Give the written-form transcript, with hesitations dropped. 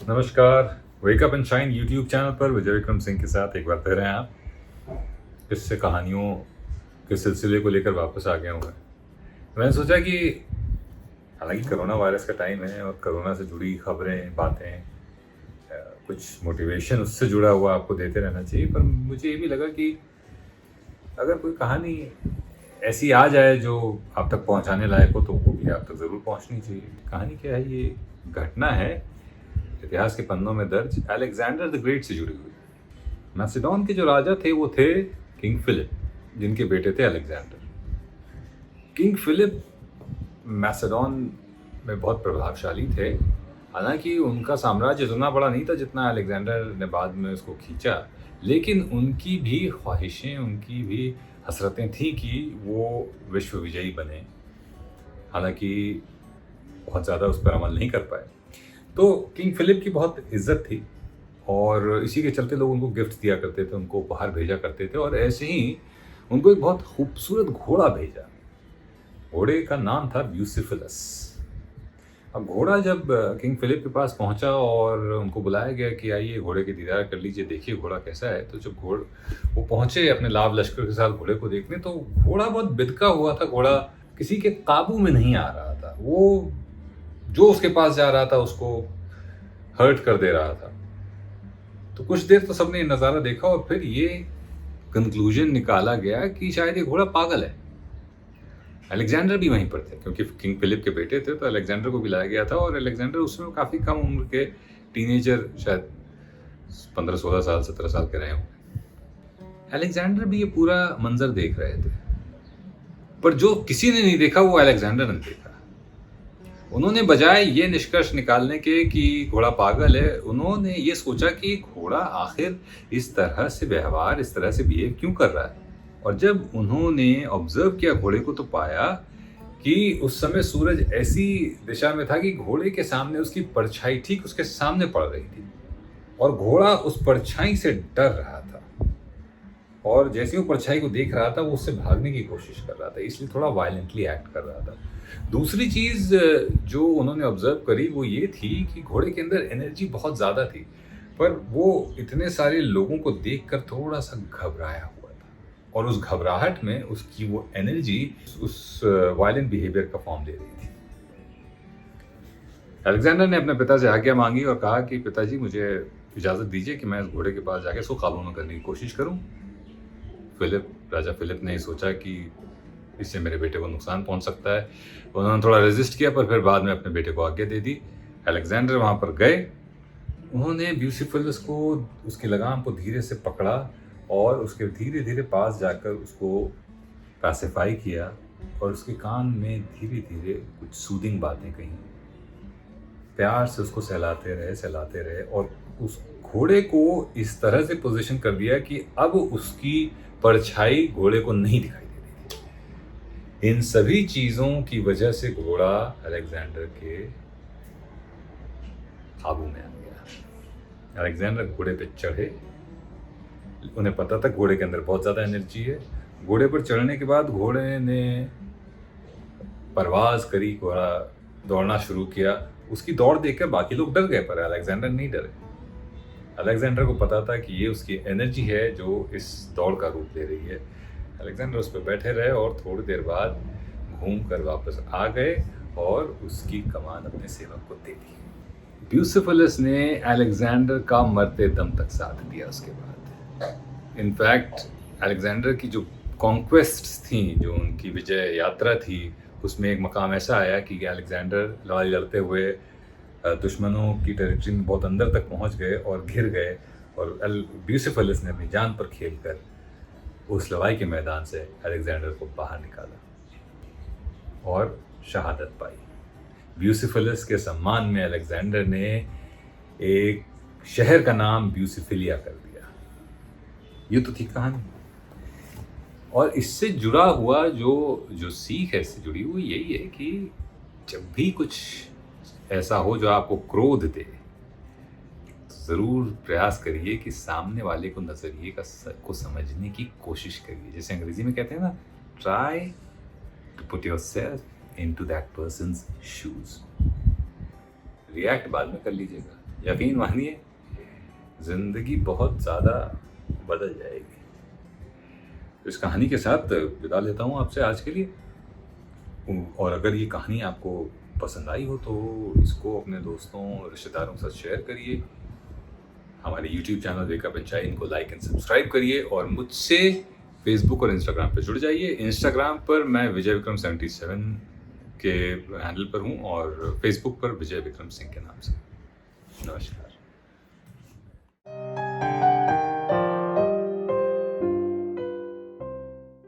नमस्कार। Wake up and shine YouTube channel पर विजय विक्रम सिंह के साथ एक बार फिर हैं आप। किस्से कहानियों के सिलसिले को लेकर वापस आ गया हूँ मैंने सोचा कि हालांकि कोरोना वायरस का टाइम है और कोरोना से जुड़ी खबरें बातें कुछ मोटिवेशन उससे जुड़ा हुआ आपको देते रहना चाहिए, पर मुझे ये भी लगा कि अगर कोई कहानी ऐसी आ जाए जो आप तक पहुंचाने लायक हो तो वो भी आप तक ज़रूर पहुंचनी चाहिए। कहानी क्या है? ये घटना है इतिहास के पन्नों में दर्ज अलेक्जेंडर द ग्रेट से जुड़ी हुई। मैसेडोन के जो राजा थे वो थे किंग फिलिप, जिनके बेटे थे अलेक्जेंडर। किंग फिलिप मैसेडोन में बहुत प्रभावशाली थे। हालांकि उनका साम्राज्य इतना बड़ा नहीं था जितना अलेक्जेंडर ने बाद में उसको खींचा, लेकिन उनकी भी ख्वाहिशें, उनकी भी हसरतें थी कि वो विश्व विजयी बने। हालांकि बहुत ज़्यादा उस पर अमल नहीं कर पाए। तो किंग फिलिप की बहुत इज्जत थी और इसी के चलते लोग उनको गिफ्ट दिया करते थे, उनको उपहार भेजा करते थे। और ऐसे ही उनको एक बहुत खूबसूरत घोड़ा भेजा। घोड़े का नाम था ब्यूसिफिलस। अब घोड़ा जब किंग फिलिप के पास पहुंचा और उनको बुलाया गया कि आइए घोड़े की दीदार कर लीजिए, देखिए घोड़ा कैसा है, तो जब वो पहुंचे अपने लाव लश्कर के साथ घोड़े को देखने, तो घोड़ा बहुत बिदका हुआ था। घोड़ा किसी के काबू में नहीं आ रहा था। वो जो उसके पास जा रहा था उसको हर्ट कर दे रहा था। तो कुछ देर तो सबने नज़ारा देखा और फिर ये कंक्लूजन निकाला गया कि शायद ये घोड़ा पागल है। अलेक्जेंडर भी वहीं पर थे, क्योंकि किंग फिलिप के बेटे थे, तो अलेक्जेंडर को भी लाया गया था। और अलेक्जेंडर उसमें काफ़ी कम उम्र के टीनेजर, शायद 15-16 साल 17 साल के रहे होंगे। अलेक्जेंडर भी ये पूरा मंजर देख रहे थे, पर जो किसी ने नहीं देखा वो अलेक्जेंडर ने देखा। उन्होंने बजाय ये निष्कर्ष निकालने के कि घोड़ा पागल है, उन्होंने ये सोचा कि घोड़ा आखिर इस तरह से व्यवहार, इस तरह से बिहेव क्यों कर रहा है। और जब उन्होंने ऑब्जर्व किया घोड़े को, तो पाया कि उस समय सूरज ऐसी दिशा में था कि घोड़े के सामने उसकी परछाई ठीक उसके सामने पड़ रही थी और घोड़ा उस परछाई से डर रहा था। और जैसे वो परछाई को देख रहा था वो उससे भागने की कोशिश कर रहा था, इसलिए थोड़ा वायलेंटली एक्ट कर रहा था। दूसरी चीज़ जो उन्होंने ऑब्जर्व करी वो ये थी कि घोड़े के अंदर एनर्जी बहुत ज़्यादा थी, पर वो इतने सारे लोगों को देखकर थोड़ा सा घबराया हुआ था और उस घबराहट में उसकी वो एनर्जी उस वायलेंट बिहेवियर का फॉर्म ले रही थी। अलेक्जेंडर ने अपने पिता से आज्ञा मांगी और कहा कि पिताजी, मुझे इजाज़त दीजिए कि मैं इस घोड़े के पास जाके इसको काबू में करने की कोशिश करूं। राजा फिलिप ने सोचा कि इससे मेरे बेटे को नुकसान पहुंच सकता है। उन्होंने थोड़ा रेजिस्ट किया, पर फिर बाद में अपने बेटे को आज्ञा दे दी। अलेक्जेंडर वहां पर गए। उन्होंने ब्यूसिफुलस को, उसकी लगाम को धीरे से पकड़ा और उसके धीरे धीरे पास जाकर उसको पैसिफाई किया और उसके कान में धीरे धीरे कुछ सूदिंग बातें कही। प्यार से उसको सहलाते रहे और उस घोड़े को इस तरह से पोजीशन कर दिया कि अब उसकी परछाई घोड़े को नहीं दिखाई दे रही थी। इन सभी चीजों की वजह से घोड़ा अलेक्जेंडर के काबू में आ गया। अलेक्जेंडर घोड़े पे चढ़े। उन्हें पता था घोड़े के अंदर बहुत ज्यादा एनर्जी है। घोड़े पर चढ़ने के बाद घोड़े ने परवाज करी, घोड़ा दौड़ना शुरू किया। उसकी दौड़ देखकर बाकी लोग डर गए, पर अलेक्जेंडर नहीं डरे। अलेक्जेंडर को पता था कि ये उसकी एनर्जी है जो इस दौड़ का रूप ले रही है। अलेक्जेंडर उस पर बैठे रहे और थोड़ी देर बाद घूम कर वापस आ गए और उसकी कमान अपने सेवक को दे दी। ब्यूसिफुलस ने अलेक्जेंडर का मरते दम तक साथ दिया। उसके बाद इनफैक्ट अलेक्जेंडर की जो कॉन्क्वेस्ट्स थी, जो उनकी विजय यात्रा थी, उसमें एक मकाम ऐसा आया कि अलेक्जेंडर लड़ाई लड़ते हुए दुश्मनों की टेरिटरी में बहुत अंदर तक पहुंच गए और घिर गए और ब्यूसिफुलस ने अपनी जान पर खेलकर उस लड़ाई के मैदान से अलेक्जेंडर को बाहर निकाला और शहादत पाई। ब्यूसिफुलस के सम्मान में अलेक्जेंडर ने एक शहर का नाम ब्यूसिफिलिया कर दिया। ये तो थी कहानी। और इससे जुड़ा हुआ जो सीख है, इससे जुड़ी हुई यही है कि जब भी कुछ ऐसा हो जो आपको क्रोध दे, तो ज़रूर प्रयास करिए कि सामने वाले को नज़रिए को समझने की कोशिश करिए। जैसे अंग्रेजी में कहते हैं ना, try to put yourself into that person's shoes. React बाद में कर लीजिएगा, यकीन मानिए ज़िंदगी बहुत ज़्यादा बदल जाएगी। इस कहानी के साथ विदा लेता हूँ आपसे आज के लिए। और अगर ये कहानी आपको पसंद आई हो तो इसको अपने दोस्तों रिश्तेदारों के साथ शेयर करिए। हमारे YouTube चैनल वेकअप एंड चाइन को लाइक एंड सब्सक्राइब करिए और मुझसे फेसबुक और इंस्टाग्राम पर जुड़ जाइए। इंस्टाग्राम पर मैं विजय विक्रम 77 के हैंडल पर हूँ और फेसबुक पर विजय विक्रम सिंह के नाम से। नमस्कार।